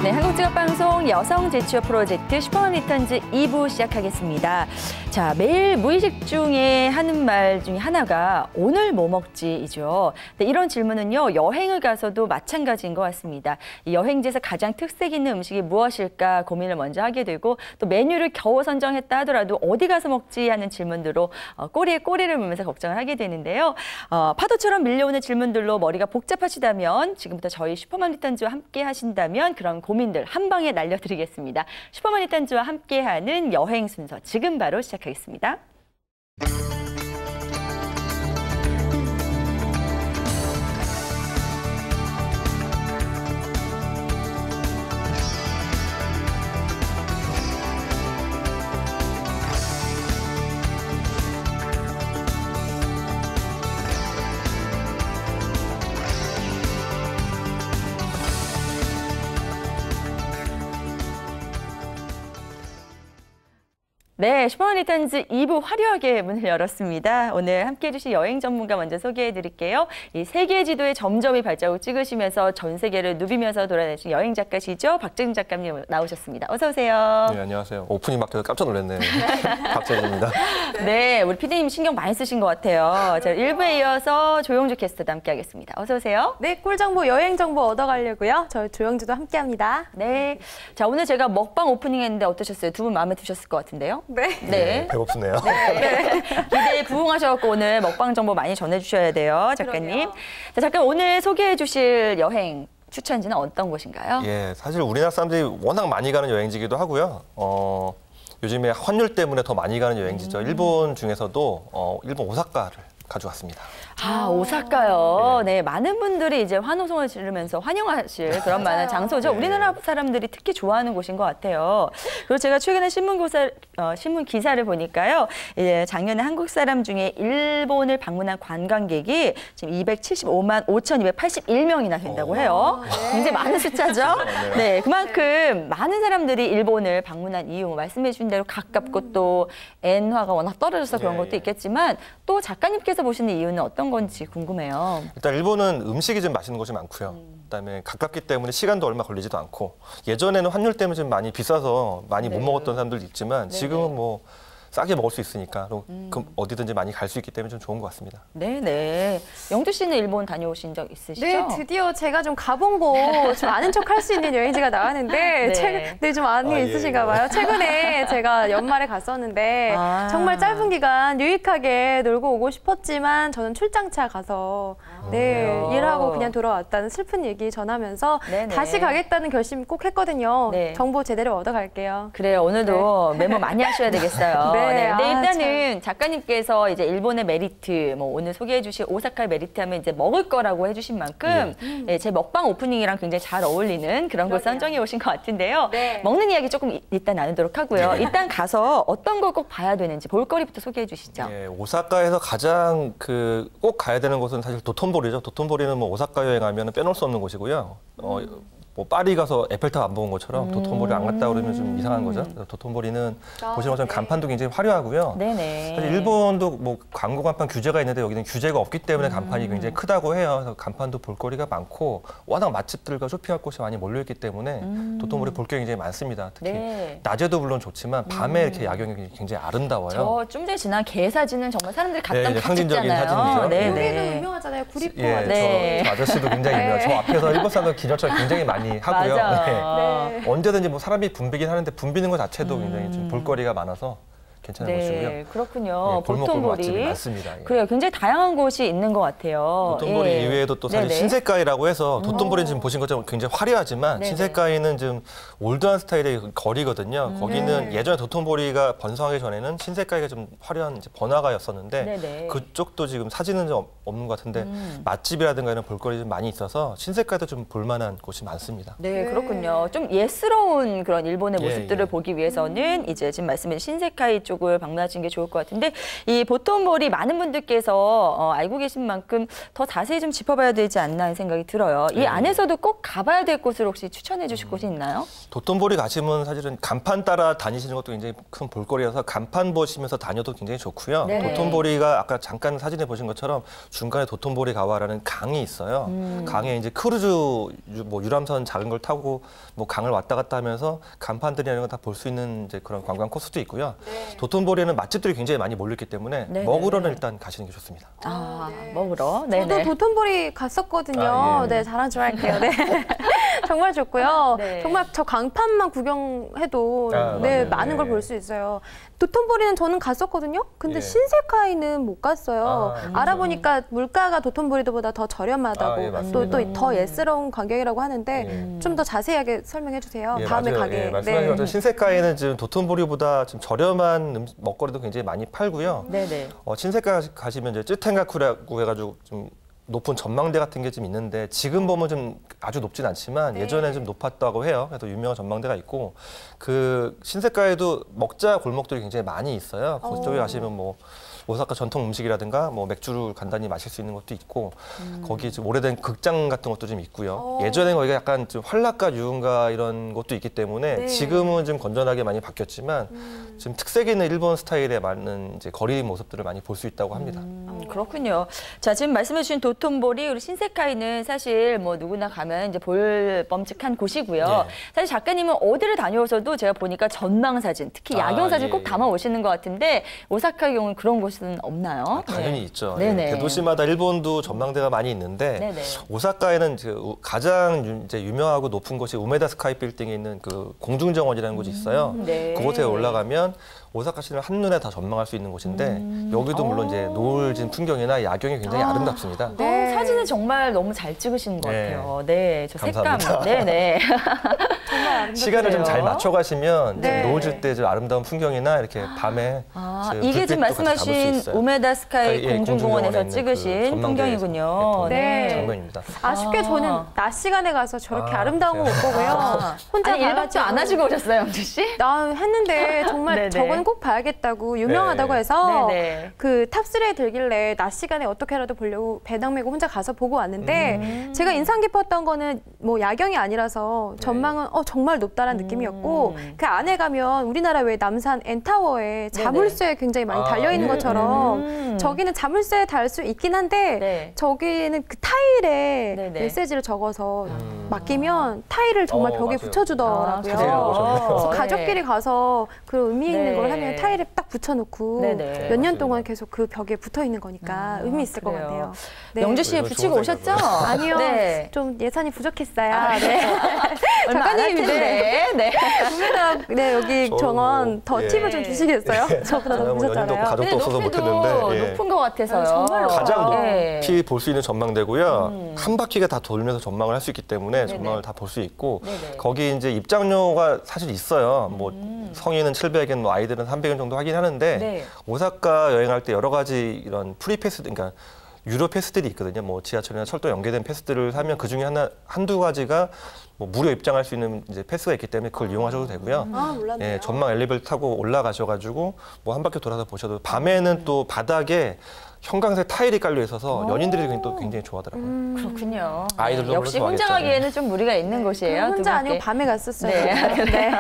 네, 한국직업방송 여성 제치어 프로젝트 슈퍼맘 리턴즈 2부 시작하겠습니다. 자, 매일 무의식 중에 하는 말 중에 하나가 오늘 뭐 먹지이죠. 네, 이런 질문은요, 여행을 가서도 마찬가지인 것 같습니다. 이 여행지에서 가장 특색 있는 음식이 무엇일까 고민을 먼저 하게 되고 또 메뉴를 겨우 선정했다 하더라도 어디 가서 먹지 하는 질문들로 꼬리에 꼬리를 물면서 걱정을 하게 되는데요. 파도처럼 밀려오는 질문들로 머리가 복잡하시다면 지금부터 저희 슈퍼맘 리턴즈와 함께 하신다면 그런 고민들 한 방에 날려드리겠습니다. 슈퍼맘 리턴즈와 함께하는 여행 순서 지금 바로 시작하겠습니다. 네, 슈퍼맘 리턴즈 2부 화려하게 문을 열었습니다. 오늘 함께해 주실 여행 전문가 먼저 소개해 드릴게요. 이 세계 지도에 점점이 발자국 찍으시면서 전 세계를 누비면서 돌아다니신 여행 작가시죠. 박재준 작가님 나오셨습니다. 어서 오세요. 네, 안녕하세요. 오프닝 맡겨서 깜짝 놀랐네요. 박재준입니다. 네, 우리 PD님 신경 많이 쓰신 것 같아요. 자, 1부에 이어서 조영주 캐스터도 함께 하겠습니다. 어서 오세요. 네, 꿀정보, 여행 정보 얻어가려고요. 저희 조영주도 함께 합니다. 네. 자, 오늘 제가 먹방 오프닝 했는데 어떠셨어요? 두 분 마음에 드셨을 것 같은데요? 네. 네. 배고프네요. 네. 기대에 부응하셔서 오늘 먹방 정보 많이 전해주셔야 돼요, 작가님. 자, 잠깐 오늘 소개해 주실 여행 추천지는 어떤 곳인가요? 예, 사실 우리나라 사람들이 워낙 많이 가는 여행지기도 하고요. 요즘에 환율 때문에 더 많이 가는 여행지죠. 일본 중에서도 일본 오사카를 가져왔습니다. 아, 오사카요. 네, 많은 분들이 이제 환호성을 지르면서 환영하실 그런 많은 장소죠. 네. 우리나라 사람들이 특히 좋아하는 곳인 것 같아요. 그리고 제가 최근에 신문 기사를 보니까요. 이제 작년에 한국 사람 중에 일본을 방문한 관광객이 지금 275만 5,281명이나 된다고 해요. 굉장히 많은 숫자죠. 네, 그만큼 많은 사람들이 일본을 방문한 이유, 말씀해 주신 대로 가깝고 또 엔화가 워낙 떨어져서 그런 것도 있겠지만 또 작가님께서 보시는 이유는 어떤 건지 궁금해요. 일단 일본은 음식이 좀 맛있는 곳이 많고요. 그다음에 가깝기 때문에 시간도 얼마 걸리지도 않고 예전에는 환율 때문에 좀 많이 비싸서 많이 못 먹었던 사람들도 있지만 지금은 뭐 싸게 먹을 수 있으니까 그럼 어디든지 많이 갈 수 있기 때문에 좀 좋은 것 같습니다. 네네. 영주 씨는 일본 다녀오신 적 있으시죠? 네, 드디어 제가 좀 가본 곳, 좀 아는 척 할 수 있는 여행지가 나왔는데, 네. 좀 아는 게 있으신가 봐요. 최근에 제가 연말에 갔었는데, 정말 짧은 기간 유익하게 놀고 오고 싶었지만, 저는 출장차 가서, 일하고 그냥 돌아왔다는 슬픈 얘기 전하면서, 다시 가겠다는 결심 꼭 했거든요. 네. 정보 제대로 얻어갈게요. 그래요. 오늘도 메모 많이 하셔야 되겠어요. 네. 근데 일단은 작가님께서 이제 일본의 메리트, 뭐 오늘 소개해 주실 오사카의 메리트 하면 이제 먹을 거라고 해주신 만큼 제 먹방 오프닝이랑 굉장히 잘 어울리는 그런 걸 선정해 오신 것 같은데요. 먹는 이야기 조금 이따 나누도록 하고요. 일단 가서 어떤 걸 꼭 봐야 되는지 볼거리부터 소개해 주시죠. 예, 오사카에서 가장 꼭 가야 되는 곳은 사실 도톤보리죠. 도톤보리는 뭐 오사카 여행하면 빼놓을 수 없는 곳이고요. 뭐 파리 가서 에펠탑 안 본 것처럼 도톤보리 안 갔다 그러면 좀 이상한 거죠. 도톤보리는 보시는 것처럼 간판도 굉장히 화려하고요. 네네. 사실 일본도 뭐 광고 간판 규제가 있는데 여기는 규제가 없기 때문에 간판이 굉장히 크다고 해요. 그래서 간판도 볼거리가 많고 워낙 맛집들과 쇼핑할 곳이 많이 몰려있기 때문에 도톤보리 볼게 굉장히 많습니다. 특히 낮에도 물론 좋지만 밤에 이렇게 야경이 굉장히 아름다워요. 저 좀 전에 지난 개 사진은 정말 사람들이 갔다 상징적인 찍잖아요. 사진이죠. 여기도 유명하잖아요. 구리포. 저 아저씨도 굉장히 유명해요. 저 앞에서 일본 사람들 기념처럼 굉장히 많이 하고요. 언제든지 뭐 사람이 붐비긴 하는데 붐비는 것 자체도 굉장히 좀 볼거리가 많아서 괜찮은 곳이고요. 그렇군요. 골목 맛집이 많습니다. 그래요. 굉장히 다양한 곳이 있는 것 같아요. 도톤보리 이외에도 또 사실 신세카이라고 해서 도톤보리는 지금 보신 것처럼 굉장히 화려하지만 신세카이는 좀 올드한 스타일의 거리거든요. 거기는 예전에 도톤보리가 번성하기 전에는 신세카이가 좀 화려한 이제 번화가였었는데 그쪽도 지금 사진은 좀 없는 것 같은데 맛집이라든가 이런 볼거리 좀 많이 있어서 신세카이도 좀 볼만한 곳이 많습니다. 네, 그렇군요. 좀 예스러운 그런 일본의 모습들을 보기 위해서는 이제 지금 말씀하신 신세카이 쪽을 방문하시는 게 좋을 것 같은데 이 도톤보리 많은 분들께서 알고 계신 만큼 더 자세히 좀 짚어봐야 되지 않나 하는 생각이 들어요. 이 안에서도 꼭 가봐야 될 곳을 혹시 추천해 주실 곳이 있나요? 도톤보리 가시면 사실은 간판 따라 다니시는 것도 굉장히 큰 볼거리여서 간판 보시면서 다녀도 굉장히 좋고요. 네. 도톤보리가 아까 잠깐 사진에 보신 것처럼 중간에 도톤보리 가와라는 강이 있어요. 강에 이제 크루즈 뭐 유람선 작은 걸 타고 뭐 강을 왔다 갔다 하면서 간판들이나 이런 거 다 볼 수 있는 이제 그런 관광 코스도 있고요. 네. 도톤보리에는 맛집들이 굉장히 많이 몰렸기 때문에 네. 먹으러는 일단 가시는 게 좋습니다. 네. 먹으러. 저도 네네. 도톤보리 갔었거든요. 아, 예. 네, 자랑 좀 할게요. 네. 정말 좋고요. 네. 정말 저 강판만 구경해도 아, 네, 맞아요. 많은 걸 예. 볼 수 있어요. 도톤보리는 저는 갔었거든요. 근데 예. 신세카이는 못 갔어요. 아, 알아보니까 물가가 도톤보리보다 더 저렴하다고 아, 예, 맞습니다. 또 더 예스러운 가격이라고 하는데 예. 좀 더 자세하게 설명해 주세요. 예, 다음에 맞아요. 가게. 예, 말씀하신 것처럼 신세카에는 지금 도톤보리보다 좀 저렴한 먹거리도 굉장히 많이 팔고요. 네네. 신세카 가시면 이제 쯔텐가쿠라고 해가지고 좀 높은 전망대 같은 게 좀 있는데 지금 보면 좀 아주 높진 않지만 예전에 좀 높았다고 해요. 그래서 유명한 전망대가 있고 그 신세카에도 먹자 골목들이 굉장히 많이 있어요. 그쪽에 가시면 뭐 오사카 전통 음식이라든가 뭐 맥주를 간단히 마실 수 있는 것도 있고 거기 좀 오래된 극장 같은 것도 좀 있고요. 예전에 거기가 약간 좀 환락가 유흥가 이런 것도 있기 때문에 네. 지금은 좀 건전하게 많이 바뀌었지만 지금 특색 있는 일본 스타일에 맞는 이제 거리 모습들을 많이 볼 수 있다고 합니다. 그렇군요. 자, 지금 말씀해 주신 도톤보리 그리고 신세카이는 사실 뭐 누구나 가면 이제 볼 범칙한 곳이고요. 예. 사실 작가님은 어디를 다녀오셔도 제가 보니까 전망 사진, 특히 야경 사진 예. 꼭 담아 오시는 것 같은데 오사카의 경우는 그런 곳은 없나요? 당연히 네. 있죠. 네네. 예, 대도시마다 일본도 전망대가 많이 있는데 네네. 오사카에는 가장 이제 유명하고 높은 곳이 우메다 스카이 빌딩에 있는 그 공중정원이라는 곳이 있어요. 네. 그곳에 올라가면 오사카 시를 한눈에 다 전망할 수 있는 곳인데 여기도 물론 이제 노을 진 풍경이나 야경이 굉장히 아름답습니다. 네. 사진은 정말 너무 잘 찍으시는 것 네. 같아요. 네, 저 색감. 감사합니다. 네네. 정말 아름답네요. 시간을 좀 잘 맞춰 가시면 네. 노을 질 때 아름다운 풍경이나 이렇게 밤에 이게 지금 불빛도 같이 잡을 수 말씀하신 있어요. 우메다 스카이 예, 공중공원에서 공중공원에 있는 찍으신 그 전망대에서 풍경이군요. 네. 장면입니다. 아쉽게 저는 낮 시간에 가서 저렇게 아, 아름다운 거 못 그러세요? 보고요. 혼자 아니, 1박도 안 하시고 오셨어요, 영주 씨? 나 했는데 정말 네네. 저거는 꼭 봐야겠다고 유명하다고 네. 해서 네네. 그 탑3에 들길래 낮 시간에 어떻게라도 보려고 배낭 메고 혼자 가서 보고 왔는데 제가 인상 깊었던 거는 뭐 야경이 아니라서 전망은 정말 높다라는 느낌이었고 그 안에 가면 우리나라 왜 남산 N타워에 자물쇠 굉장히 많이 달려있는 네. 것처럼 저기는 자물쇠에 달 수 있긴 한데 네. 저기는 그 타일에 네네. 메시지를 적어서 맡기면 타일을 정말 벽에 맞아요. 붙여주더라고요. 그래요? 그래서 가족끼리 가서 그 의미 있는 네. 걸 하면 타일에 딱 붙여놓고 네네. 몇 년 맞습니다. 동안 계속 그 벽에 붙어 있는 거니까 의미 있을 것 그래요. 같아요. 네. 영주 씨 이거 붙이고 좋은 오셨죠? 생각이에요. 아니요, 네. 좀 예산이 부족했어요. 아, 네. 얼마 안 할 작가님인데. 텐데. 네. 구매다 네 여기 저는 정원 더 예. 팁을 좀 주시겠어요? 저보다 더 저는 뭐 연인도 보셨잖아요. 가족도 근데 없어서 높이도 못했는데 예. 높은 것 같아서요. 정말 높아요. 가장 네. 높이 볼 수 있는 전망대고요. 한 바퀴가 다 돌면서 전망을 할 수 있기 때문에 전망을 다 볼 수 있고 네네. 거기 이제 입장료가 사실 있어요. 뭐 성인은 700엔, 뭐 아이들은 300엔 정도 하긴 하는데 네. 오사카 여행할 때 여러 가지 이런 프리 패스, 그러니까 유료 패스들이 있거든요. 뭐 지하철이나 철도 연계된 패스들을 사면 그 중에 한두 가지가 뭐 무료 입장할 수 있는 이제 패스가 있기 때문에 그걸 이용하셔도 되고요. 아 몰랐네요. 예, 전망 엘리베이터 타고 올라가셔가지고 뭐 한 바퀴 돌아서 보셔도 밤에는 또 바닥에 형광색 타일이 깔려 있어서 연인들이 또 굉장히 좋아하더라고요. 그렇군요. 아이들도 네, 역시 물론 혼자 좋아하겠죠. 가기에는 좀 무리가 있는 곳이에요. 혼자 두 아니고 분께. 밤에 갔었어요. 네. 네.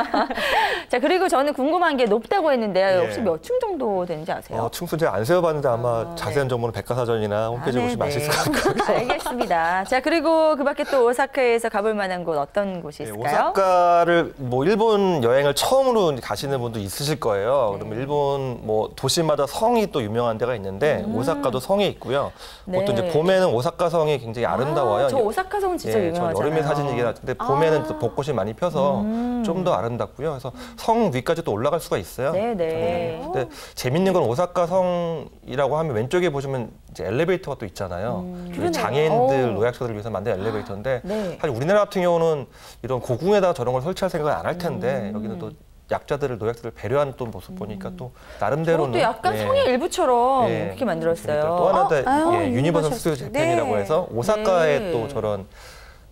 자, 그리고 저는 궁금한 게 높다고 했는데요. 예. 혹시 몇 층 정도 되는지 아세요? 층수 제가 안 세어봤는데 아마 자세한 정보는 백과사전이나 홈페이지에 보시면 아실 것 같고요. 알겠습니다. 자, 그리고 그 밖에 또 오사카에서 가볼 만한 곳 어떤 곳이 있을까요? 오사카를 뭐 일본 여행을 처음으로 가시는 분도 있으실 거예요. 그러면 일본 뭐 도시마다 성이 또 유명한 데가 있는데 오사카도 성이 있고요. 네. 또 이제 봄에는 오사카 성이 굉장히 아름다워요. 저 오사카 성 진짜 저 유명하잖아요. 여름에 사진이긴 한데 봄에는 또 벚꽃이 많이 펴서 좀 더 아름답고요. 그래서 성 위까지 또 올라갈 수가 있어요. 네네. 근데 재밌는 건 오사카 성이라고 하면 왼쪽에 보시면 이제 엘리베이터가 또 있잖아요. 그게 장애인들, 오. 노약자들을 위해서 만든 엘리베이터인데 네. 사실 우리나라 같은 경우는 이런 고궁에다가 저런 걸 설치할 생각을 안 할 텐데 여기는 또 약자들을, 노약자들을 배려하는 또 모습 보니까 또 나름대로는 그것도 약간 예. 성의 일부처럼 예. 그렇게 만들었어요. 또 하나 더 아유, 유니버설 유니버설 스튜디오 스튜디오. 재팬이라고 네. 해서 오사카에 네. 또 저런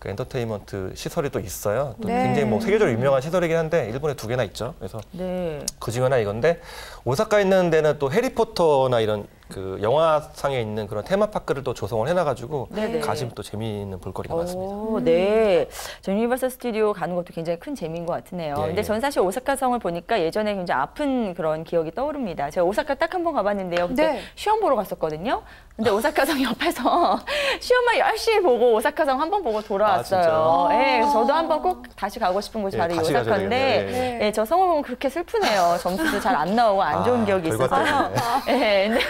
그 엔터테인먼트 시설이 또 있어요. 또 네. 굉장히 뭐 세계적으로 유명한 시설이긴 한데 일본에 2개나 있죠. 그래서 그 중 하나 이건데 오사카에 있는 데는 또 해리포터나 이런 그 영화상에 있는 그런 테마파크를 또 조성을 해놔가지고 가시면 또 재미있는 볼거리가 많습니다. 네, 저 유니버설 스튜디오 가는 것도 굉장히 큰 재미인 것 같으네요. 근데 전 사실 오사카 성을 보니까 예전에 굉장히 아픈 그런 기억이 떠오릅니다. 제가 오사카 딱 한 번 가봤는데요. 그때 시험 보러 갔었거든요. 근데 오사카 성 옆에서 시험만 열심히 보고 오사카 성 한 번 보고 돌아왔어요. 네, 저도 한번 꼭 다시 가고 싶은 곳이 바로 이 오사카인데 저 성을 보면 그렇게 슬프네요. 점수도 잘 안 나오고 안 좋은 기억이 있어서요. 근데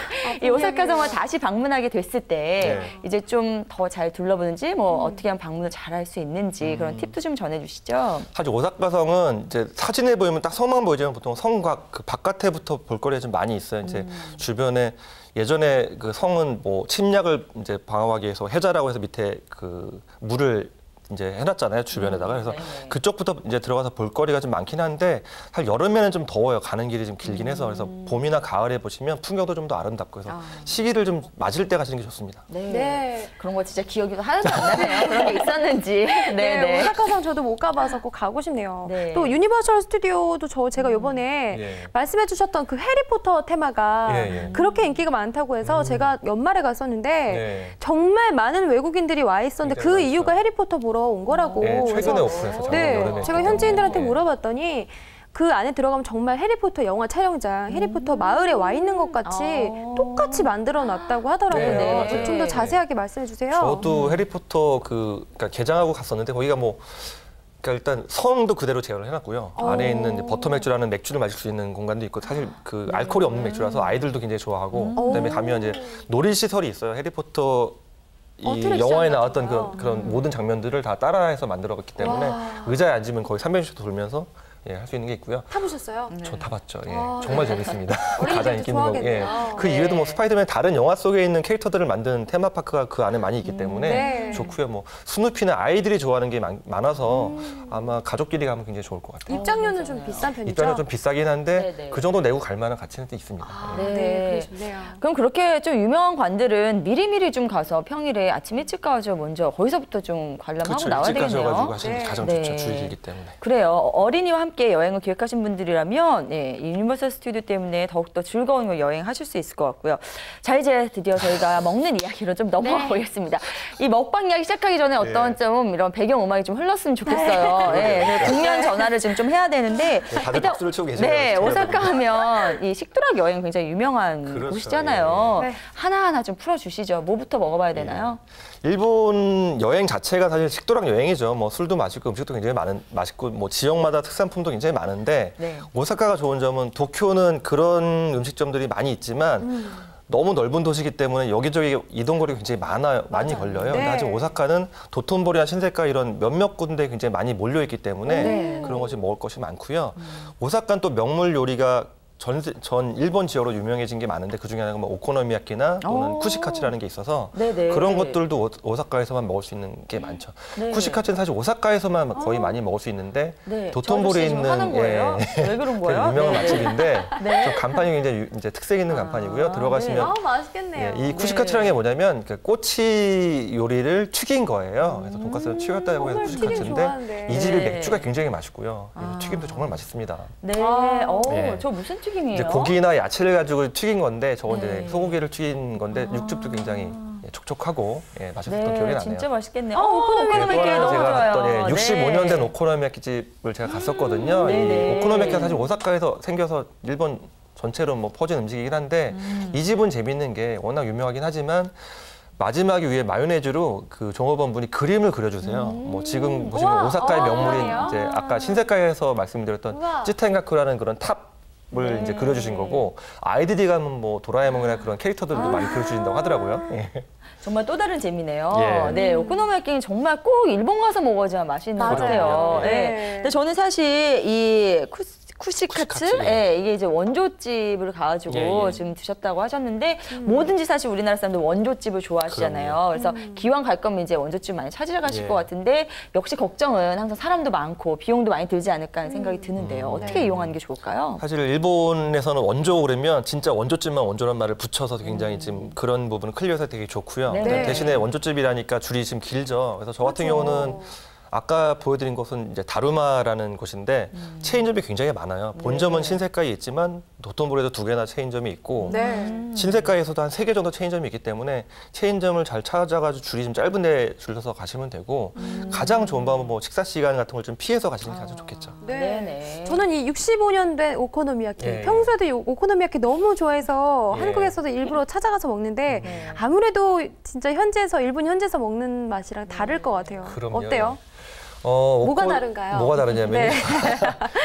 이 오사카 성을 다시 방문하게 됐을 때 이제 좀 더 잘 둘러보는지 뭐 어떻게 하면 방문을 잘 할 수 있는지 그런 팁도 좀 전해주시죠. 사실 오사카 성은 이제 사진에 보이면 딱 성만 보이지만 보통 성곽 그 바깥에부터 볼거리가 좀 많이 있어요. 이제 주변에 예전에 그 성은 뭐 침략을 이제 방어하기 위해서 해자라고 해서 밑에 그 물을 이제 해놨잖아요, 주변에다가. 그래서 그쪽부터 이제 들어가서 볼거리가 좀 많긴 한데 사실 여름에는 좀 더워요. 가는 길이 좀 길긴 해서. 그래서 봄이나 가을에 보시면 풍경도 좀 더 아름답고 해서 시기를 좀 맞을 때 가시는 게 좋습니다. 그런 거 진짜 기억이 하나도 안 나네요. 그런 게 있었는지. 오사카성 저도 못 가봐서 꼭 가고 싶네요. 또 유니버설 스튜디오도 제가 이번에 말씀해 주셨던 그 해리포터 테마가 그렇게 인기가 많다고 해서 제가 연말에 갔었는데 정말 많은 외국인들이 와 있었는데 그 이유가 해리포터 보러 온 거라고. 최근에 오픈해서 여름에. 제가 현지인들한테 물어봤더니 그 안에 들어가면 정말 해리포터 영화 촬영장, 해리포터 마을에 와 있는 것 같이 똑같이 만들어 놨다고 하더라고요. 좀 더 자세하게 말씀해 주세요. 저도 해리포터 그러니까 개장하고 갔었는데 거기가 뭐 그러니까 일단 성도 그대로 재현을 해놨고요. 안에 있는 이제 버터맥주라는 맥주를 마실 수 있는 공간도 있고 사실 그 알코올이 없는 맥주라서 아이들도 굉장히 좋아하고 그다음에 가면 이제 놀이시설이 있어요. 해리포터 이 영화에 나왔던 그런 모든 장면들을 다 따라해서 만들어봤기 때문에 의자에 앉으면 거의 360도 돌면서 할 수 있는 게 있고요. 타보셨어요? 저 타봤죠. 정말 재밌습니다. 가장 인기 있는 거. 그 이외에도 뭐 스파이더맨 다른 영화 속에 있는 캐릭터들을 만든 테마파크가 그 안에 많이 있기 때문에 좋고요. 뭐 스누피는 아이들이 좋아하는 게 많아서 아마 가족끼리 가면 굉장히 좋을 것 같아요. 입장료는 좀 비싼 편이죠? 입장료 좀 비싸긴 한데 그 정도 내고 갈 만한 가치는 있습니다. 그럼 그렇게 좀 유명한 관들은 미리미리 좀 가서 평일에 아침 일찍 가서 먼저 거기서부터 좀 관람하고 나와야 되겠네요. 일찍 가셔가지고 하시는 게 가장 좋죠. 주일이기 때문에. 그래요. 어린이와 함께 여행을 계획하신 분들이라면 유니버설 스튜디오 때문에 더욱더 즐거운 여행하실 수 있을 것 같고요. 자, 이제 드디어 저희가 먹는 이야기로 좀 넘어가 보겠습니다. 이 먹방 이야기 시작하기 전에 어떤 좀 이런 배경음악이 좀 흘렀으면 좋겠어요. 국면 전화를 지금 좀 해야 되는데 다들 박수를 치고 계시네요. 오사카 하면 이 식도락 여행 굉장히 유명한 곳이잖아요. 하나하나 좀 풀어주시죠. 뭐부터 먹어봐야 되나요? 일본 여행 자체가 사실 식도락 여행이죠. 뭐 술도 맛있고 음식도 굉장히 맛있고 뭐 지역마다 특산품도 굉장히 많은데 오사카가 좋은 점은 도쿄는 그런 음식점들이 많이 있지만 너무 넓은 도시이기 때문에 여기저기 이동거리가 굉장히 많이 걸려요. 근데 하지만 오사카는 도톤보리나 신세카 이런 몇몇 군데 굉장히 많이 몰려있기 때문에 그런 것이 먹을 것이 많고요. 오사카는 또 명물 요리가 전 일본 지역으로 유명해진 게 많은데 그중에 하나가 뭐 오코노미야끼나 또는 쿠시카츠라는 게 있어서 그런 것들도 오사카에서만 먹을 수 있는 게 많죠. 쿠시카츠는 사실 오사카에서만 거의 많이 먹을 수 있는데 도톤보리에 있는 왜 그런 거예요? 유명한 맛집인데 좀 간판이 굉장히 이제 특색 있는 간판이고요. 들어가시면 맛있겠네요. 이 쿠시카츠라는 게 뭐냐면 그 꼬치 요리를 튀긴 거예요. 그래서 돈가스를 튀겼다고 해서 쿠시카츠인데 이 집이 맥주가 굉장히 맛있고요. 튀김도 정말 맛있습니다. 저 무슨 튀김이에요? 이제 고기나 야채를 가지고 튀긴 건데 저건 이제 소고기를 튀긴 건데 육즙도 굉장히 촉촉하고 맛있었던 기억이 나네요. 진짜 맛있겠네요. 오코노미야끼 너무 제가 좋아요. 65년 된 오코노미야끼 집을 제가 갔었거든요. 이 오코노미야끼가 사실 오사카에서 생겨서 일본 전체로 뭐 퍼진 음식이긴 한데 이 집은 재밌는 게 워낙 유명하긴 하지만 마지막에 위에 마요네즈로 그 종업원분이 그림을 그려주세요. 뭐 지금 보시면 오사카의 명물인 이제 아까 신세카에서 말씀드렸던 찌텐가쿠라는 그런 탑을 이제 그려주신 거고 아이들이 가면 뭐 도라에몽이나 그런 캐릭터들도 많이 그려주신다고 하더라고요. 정말 또 다른 재미네요. 오코노미야끼는 정말 꼭 일본 가서 먹어야지 맛있는 것 같아요. 근데 저는 사실 이 쿠시카츠? 네, 이게 이제 원조집을 가가지고 지금 드셨다고 하셨는데 뭐든지 사실 우리나라 사람들 원조집을 좋아하시잖아요. 그래서 기왕 갈 거면 이제 원조집 많이 찾으러 가실 것 같은데 역시 걱정은 항상 사람도 많고 비용도 많이 들지 않을까 하는 생각이 드는데요. 어떻게 이용하는 게 좋을까요? 사실 일본에서는 원조 그러면 진짜 원조집만 원조란 말을 붙여서 굉장히 지금 그런 부분은 클리어해서 되게 좋고요. 대신에 원조집이라니까 줄이 지금 길죠. 그래서 저 같은 경우는 아까 보여드린 곳은 이제 다루마라는 곳인데 체인점이 굉장히 많아요. 본점은 신세가에 있지만 도톤보리에도 2개나 체인점이 있고 신세가에서도 한 3개 정도 체인점이 있기 때문에 체인점을 잘 찾아가지고 줄이 좀 짧은데 줄 서서 가시면 되고 가장 좋은 방법은 뭐 식사 시간 같은 걸 좀 피해서 가시는 게 가장 좋겠죠. 네. 저는 이 65년 된 오코노미야키 평소에도 이 오코노미야키 너무 좋아해서 한국에서도 일부러 찾아가서 먹는데 아무래도 진짜 현지에서 일본 현지에서 먹는 맛이랑 다를 것 같아요. 그럼요. 어때요? 뭐가 다른가요? 뭐가 다르냐면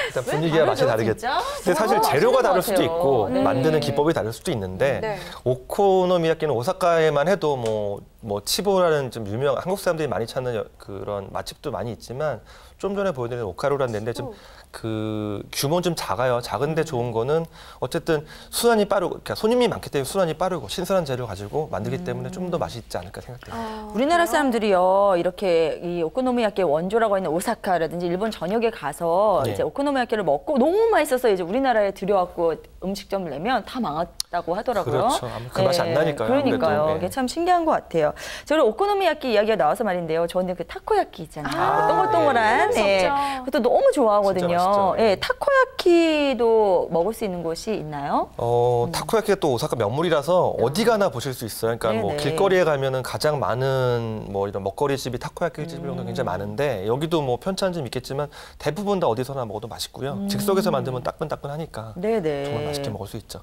일단 분위기와 맛이 다르겠죠. 근데 사실 재료가 다를 수도 있고 만드는 기법이 다를 수도 있는데 오코노미야키는 오사카에만 해도 뭐 치보라는 좀 유명 한국 사람들이 많이 찾는 그런 맛집도 많이 있지만 좀 전에 보여드린 오카루라는 데인데 좀 그 규모는 좀 작아요. 작은데 좋은 거는 어쨌든 순환이 빠르고 그러니까 손님이 많기 때문에 순환이 빠르고 신선한 재료 가지고 만들기 때문에 좀 더 맛있지 않을까 생각돼요. 우리나라 사람들이요 이렇게 이 오코노미야키 원조라고 있는 오사카라든지 일본 전역에 가서 이제 오코노미야키를 먹고 너무 맛있어서 이제 우리나라에 들여왔고 음식점을 내면 다 망했다고 하더라고요. 그렇죠. 그 맛이 안 나니까요. 그러니까요. 이게 참 신기한 것 같아요. 저는 오코노미야키 이야기가 나와서 말인데요. 저는 그 타코야키 있잖아요. 동글동글한. 그것도 너무 좋아하거든요. 타코야키도 먹을 수 있는 곳이 있나요? 타코야키가 또 오사카 명물이라서 어디 가나 보실 수 있어요. 그러니까 뭐 길거리에 가면은 가장 많은 뭐 이런 먹거리 집이 타코야키 집이 굉장히 많은데 여기도 뭐 편차는 좀 있겠지만 대부분 다 어디서나 먹어도 맛있고요. 즉석에서 만들면 따끈따끈하니까 정말 맛있게 먹을 수 있죠.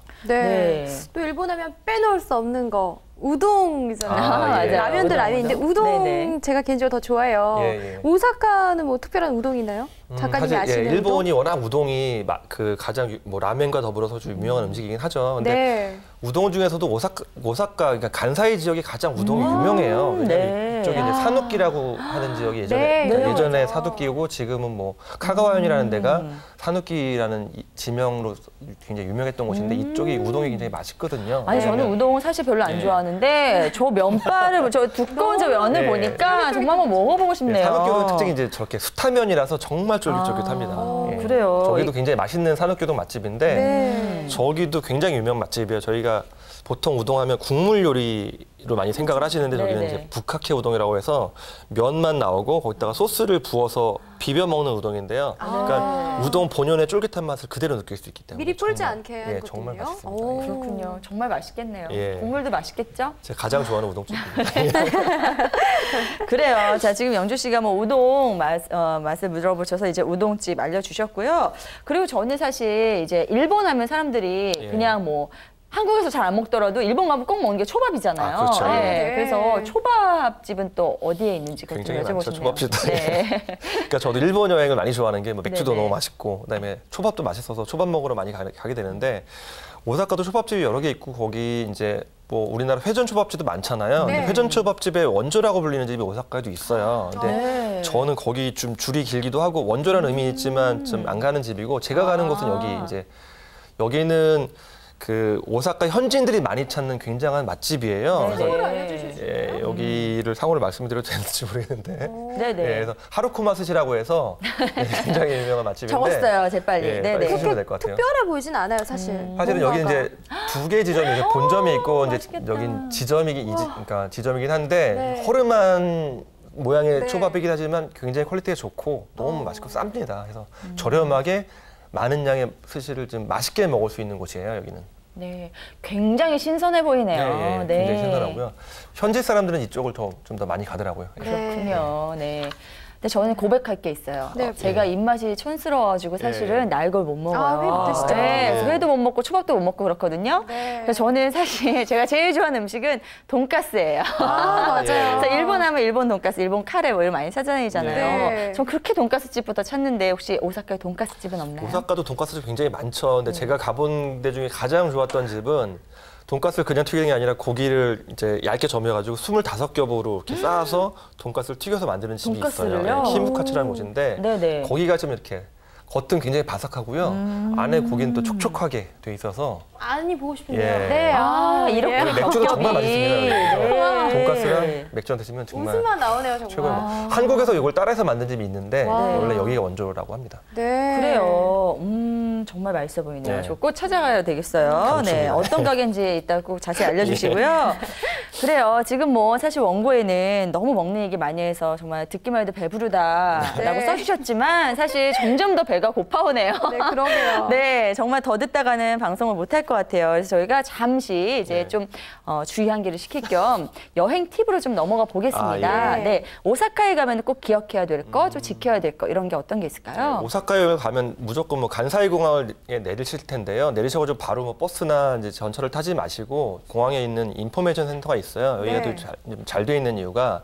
또 일본 하면 빼놓을 수 없는 거. 우동이잖아요. 라면도 라면인데 우동 제가 개인적으로 더 좋아해요. 오사카는 뭐 특별한 우동이 있나요? 작가님이 사실 아시는 일본이 워낙 우동이 그 가장 뭐 라면과 더불어서 좀 유명한 음식이긴 하죠. 근데 우동 중에서도 오사카 그러니까 간사이 지역이 가장 우동이 유명해요. 이쪽에 이제 사누키라고 하는 지역이 예전에 사누키고 지금은 뭐 카가와현이라는 데가 사누키라는 지명으로 굉장히 유명했던 곳인데 이쪽이 우동이 굉장히 맛있거든요. 아니 저는 우동을 사실 별로 안 좋아하는데 저 면발을 저 두꺼운 저 면을 보니까 정말 한번 먹어보고 싶네요. 사누키우동 특징이 이제 저렇게 수타면이라서 정말 쫄깃쫄깃합니다. 그래요. 저기도 굉장히 맛있는 사누키우동 맛집인데 저기도 굉장히 유명 맛집이에요. 저희가 보통 우동하면 국물 요리로 많이 생각을 하시는데 저기는 이제 북카케 우동이라고 해서 면만 나오고 거기다가 소스를 부어서 비벼 먹는 우동인데요. 그러니까 우동 본연의 쫄깃한 맛을 그대로 느낄 수 있기 때문에 미리 불지 않게 하는 거군요. 정말 맛있습니다. 그렇군요. 정말 맛있겠네요. 국물도 맛있겠죠? 제가 가장 좋아하는 우동집입니다. 그래요. 자, 지금 영주 씨가 뭐 우동 맛을 물어보셔서 이제 우동집 알려주셨고요. 그리고 저는 사실 이제 일본 하면 사람들이 그냥 뭐 한국에서 잘 안 먹더라도 일본 가면 꼭 먹는 게 초밥이잖아요. 그렇죠. 그래서 초밥집은 또 어디에 있는지 그것 좀 여쭤보고 싶네요. 초밥집도. 그러니까 저도 일본 여행을 많이 좋아하는 게 뭐 맥주도 너무 맛있고 그다음에 초밥도 맛있어서 초밥 먹으러 많이 가게 되는데 오사카도 초밥집이 여러 개 있고 거기 이제 뭐 우리나라 회전 초밥집도 많잖아요. 근데 회전 초밥집의 원조라고 불리는 집이 오사카에도 있어요. 근데 저는 거기 좀 줄이 길기도 하고 원조라는 의미 있지만 좀 안 가는 집이고 제가 가는 곳은 여기는 그 오사카 현지인들이 많이 찾는 굉장한 맛집이에요. 그래서 여기를 상호를 말씀드려도 되는지 모르겠는데. 그래서 하루쿠마 스시라고 해서 굉장히 유명한 맛집인데. 적었어요, 재빨리. 빨리 쓰시면 될 것 같아요. 특별해 보이진 않아요, 사실. 사실은 여기 이제 2개의 지점이 본점이 있고 이제 여긴 지점이긴 한데 허름한 모양의 초밥이긴 하지만 굉장히 퀄리티가 좋고 너무 맛있고 쌉니다. 그래서 저렴하게 많은 양의 스시를 좀 맛있게 먹을 수 있는 곳이에요, 여기는. 네, 굉장히 신선해 보이네요. 굉장히 신선하고요. 현지 사람들은 이쪽을 좀 더 많이 가더라고요. 그렇군요. 근데 저는 고백할 게 있어요. 제가 입맛이 촌스러워가지고 사실은 날 걸 못 먹어요. 회 드시죠? 그래서 회도 못 먹고 초밥도 못 먹고 그렇거든요. 그래서 저는 사실 제가 제일 좋아하는 음식은 돈가스예요. 맞아요. 그래서 일본 하면 일본 돈가스, 일본 카레 뭐 이런 많이 찾아다니잖아요. 전 그렇게 돈가스 집부터 찾는데 혹시 오사카에 돈가스 집은 없나요? 오사카도 돈가스 집 굉장히 많죠. 근데 제가 가본 데 중에 가장 좋았던 집은 돈가스를 그냥 튀기는 게 아니라 고기를 이제 얇게 저며가지고 25겹으로 이렇게 쌓아서 돈가스를 튀겨서 만드는 집이 있어요. 히무카츠라는 곳인데 거기가 좀 이렇게 겉은 굉장히 바삭하고요. 안에 고기는 또 촉촉하게 돼 있어서 많이 보고 싶은데요. 예. 네, 이렇게 예. 맥주도 정말 맛있습니다. 네. 돈가스랑 맥주랑 드시면 정말 웃음만 나오네요, 정말. 최고예요. 한국에서 이걸 따라해서 만든 집이 있는데 와. 원래 여기가 원조라고 합니다. 네. 그래요. 정말 맛있어 보이네요. 네. 저 꼭 찾아가야 되겠어요. 강추입니다. 네, 어떤 가게인지 이따 꼭 자세히 알려주시고요. 그래요. 지금 뭐 사실 원고에는 너무 먹는 얘기 많이 해서 정말 듣기만 해도 배부르다라고 네. 써주셨지만 사실 점점 더 배가 고파오네요. 네, 그러게요. 네, 정말 더 듣다가는 방송을 못할 것 같아요. 그래서 저희가 잠시 이제 네. 좀 주의 환기를 시킬 겸 여행 팁으로 좀 넘어가 보겠습니다. 아, 예. 네, 오사카에 가면 꼭 기억해야 될 거, 좀 지켜야 될 거 이런 게 어떤 게 있을까요? 오사카에 가면 무조건 뭐 간사이 공항에 내리실 텐데요. 내리셔가지고 바로 뭐 버스나 이제 전철을 타지 마시고 공항에 있는 인포메이션 센터가 있어요. 여기가 네. 잘 돼 있는 이유가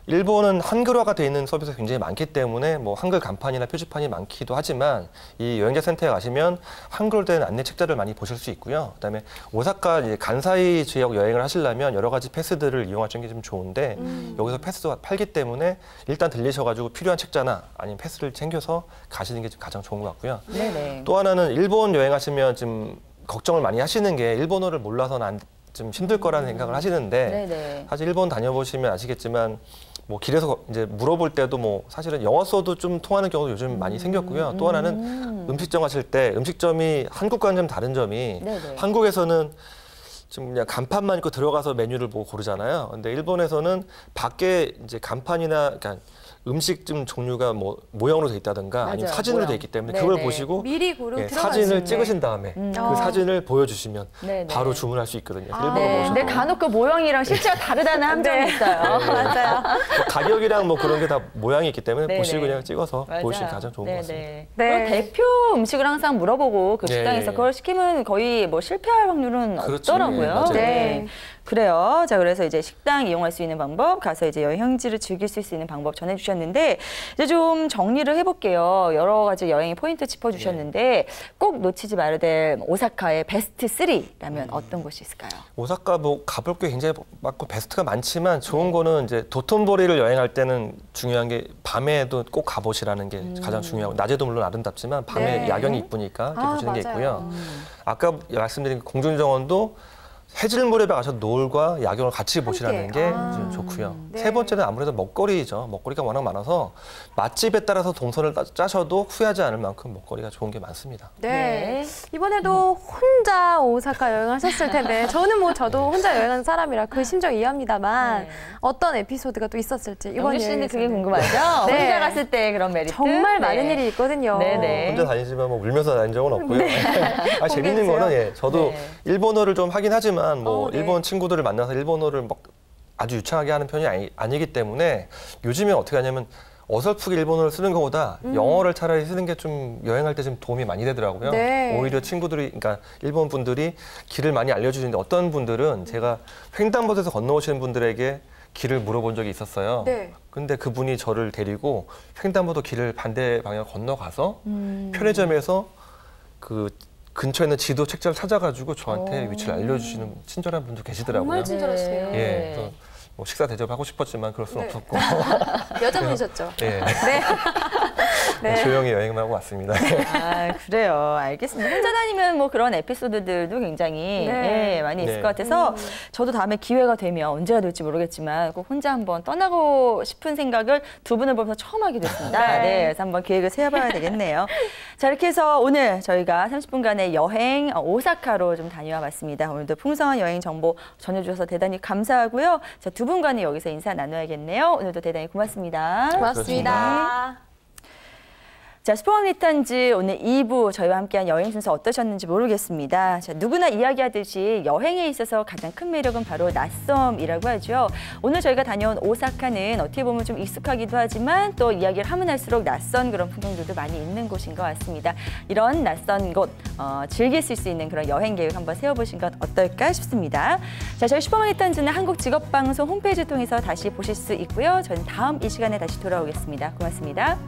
일본은 한글화가 돼 있는 서비스가 굉장히 많기 때문에 뭐 한글 간판이나 표지판이 많기도 하지만 이 여행자 센터에 가시면 한글로 된 안내 책자를 많이 보실 수 있고요. 그다음에 오사카 이제 간사이 지역 여행을 하시려면 여러 가지 패스들을 이용하시는 게 좀 좋은데 여기서 패스가 팔기 때문에 일단 들리셔가지고 필요한 책자나 아니면 패스를 챙겨서 가시는 게 가장 좋은 것 같고요. 네네. 또 하나는 일본 여행하시면 좀 걱정을 많이 하시는 게 일본어를 몰라서는 좀 힘들 거라는 생각을 하시는데 네네. 사실 일본 다녀보시면 아시겠지만 뭐 길에서 이제 물어볼 때도 뭐 사실은 영어 써도 좀 통하는 경우도 요즘 많이 생겼고요. 또 하나는 음식점 가실 때 음식점이 한국과는 좀 다른 점이 네네. 한국에서는 좀 그냥 간판만 있고 들어가서 메뉴를 보고 고르잖아요. 근데 일본에서는 밖에 이제 간판이나 그러니까 음식점 종류가 뭐 모형으로 돼 있다든가 아니면 맞아요. 사진으로 모양. 돼 있기 때문에 네네. 그걸 보시고 미리 고르고 예, 들어가시네. 사진을 찍으신 다음에 그 사진을 보여주시면 네네. 바로 주문할 수 있거든요. 일본어 네, 보셔도. 근데 간혹 그 모형이랑 실제가 다르다는 함정이 있어요. 네. 맞아요. 가격이랑 뭐 그런 게 다 모양이 있기 때문에 네네. 보시고 그냥 찍어서 맞아요. 보시면 가장 좋은 것 같습니다. 네네. 네. 그리고 대표 음식을 항상 물어보고 그 네. 식당에서 그걸 시키면 거의 뭐 실패할 확률은 그렇죠. 없더라고요. 네, 맞아요. 네. 그래요. 자, 그래서 이제 식당 이용할 수 있는 방법, 가서 이제 여행지를 즐길 수 있는 방법 전해주셨는데, 이제 좀 정리를 해볼게요. 여러 가지 여행의 포인트 짚어주셨는데, 꼭 놓치지 말아야 될 오사카의 베스트 3라면 어떤 곳이 있을까요? 오사카 뭐 가볼 게 굉장히 많고 베스트가 많지만 좋은 거는 이제 도톤보리를 여행할 때는 중요한 게 밤에도 꼭 가보시라는 게 가장 중요하고 낮에도 물론 아름답지만 밤에 네. 야경이 이쁘니까 이렇게 보시는 게 맞아요. 있고요. 아까 말씀드린 공중정원도 해질 무렵에 가셔서 노을과 야경을 같이 보시라는 게 좀 좋고요. 네. 세 번째는 아무래도 먹거리죠. 먹거리가 워낙 많아서 맛집에 따라서 동선을 짜셔도 후회하지 않을 만큼 먹거리가 좋은 게 많습니다. 네. 이번에도 혼자 오사카 여행하셨을 텐데 저도 혼자 여행하는 사람이라 그 심정 이해합니다만 네. 어떤 에피소드가 또 있었을지 이번 영주 씨는 그게 여행에서는. 궁금하죠? 네. 혼자 갔을 때 그런 메리트? 정말 네. 많은 일이 있거든요. 네네. 혼자 다니지만 뭐 울면서 다닌 적은 없고요. 재밌는 거는 저도 네. 일본어를 좀 하긴 하지만 뭐 네. 일본 친구들을 만나서 일본어를 막 아주 유창하게 하는 편이 아니기 때문에 요즘에 어떻게 하냐면 어설프게 일본어를 쓰는 것보다 영어를 차라리 쓰는 게 좀 여행할 때 좀 도움이 많이 되더라고요. 네. 오히려 친구들이, 그러니까 일본 분들이 길을 많이 알려주시는데 어떤 분들은 제가 횡단보도에서 건너오시는 분들에게 길을 물어본 적이 있었어요. 네. 근데 그분이 저를 데리고 횡단보도 길을 반대 방향 건너가서 편의점에서 그 근처에 있는 지도 책자를 찾아가지고 저한테 위치를 알려주시는 친절한 분도 계시더라고요. 정말 친절하시네요. 예, 그래서 뭐 식사 대접하고 싶었지만 그럴 수는 네. 없었고 여자분이셨죠? 예, 네. 네. 조용히 여행만 하고 왔습니다. 아, 그래요. 알겠습니다. 혼자 다니면 뭐 그런 에피소드들도 굉장히 네. 많이 있을 네. 것 같아서 저도 다음에 기회가 되면 언제가 될지 모르겠지만 꼭 혼자 한번 떠나고 싶은 생각을 두 분을 보면서 처음 하게 됐습니다. 네. 네, 그래서 한번 계획을 세워봐야 되겠네요. 자, 이렇게 해서 오늘 저희가 30분간의 여행 오사카로 좀 다녀와 봤습니다. 오늘도 풍성한 여행 정보 전해주셔서 대단히 감사하고요. 자, 두 분과는 여기서 인사 나눠야겠네요. 오늘도 대단히 고맙습니다. 고맙습니다. 자, 슈퍼원 리턴즈 오늘 2부 저희와 함께한 여행 순서 어떠셨는지 모르겠습니다. 자, 누구나 이야기하듯이 여행에 있어서 가장 큰 매력은 바로 낯섦이라고 하죠. 오늘 저희가 다녀온 오사카는 어떻게 보면 좀 익숙하기도 하지만 또 이야기를 하면 할수록 낯선 그런 풍경들도 많이 있는 곳인 것 같습니다. 이런 낯선 곳 즐길 수 있는 그런 여행 계획 한번 세워보신 건 어떨까 싶습니다. 자, 저희 슈퍼원 리턴즈는 한국직업방송 홈페이지 통해서 다시 보실 수 있고요. 저는 다음 이 시간에 다시 돌아오겠습니다. 고맙습니다.